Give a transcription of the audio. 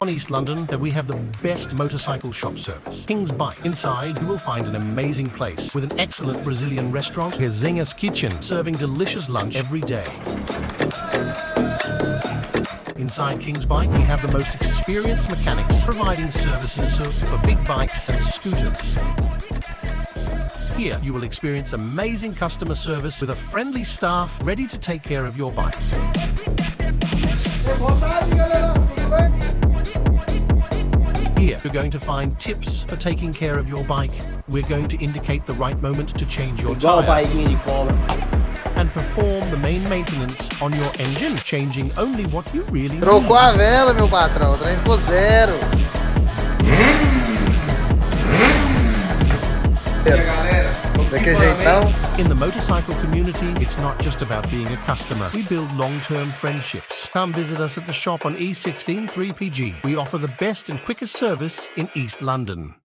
On East London, we have the best motorcycle shop service, King's Bike. Inside, you will find an amazing place with an excellent Brazilian restaurant, Resenha's Kitchen, serving delicious lunch every day. Inside King's Bike, we have the most experienced mechanics providing services for big bikes and scooters. Here, you will experience amazing customer service with a friendly staff ready to take care of your bike. Here, you're going to find tips for taking care of your bike. We're going to indicate the right moment to change your tire and perform the main maintenance on your engine, changing only what you really need. Trocou a vela, meu patrão. O trem ficou zero. Daquele jeitão. In the motorcycle community, it's not just about being a customer. We build long-term friendships. Come visit us at the shop on E16 3PG. We offer the best and quickest service in East London.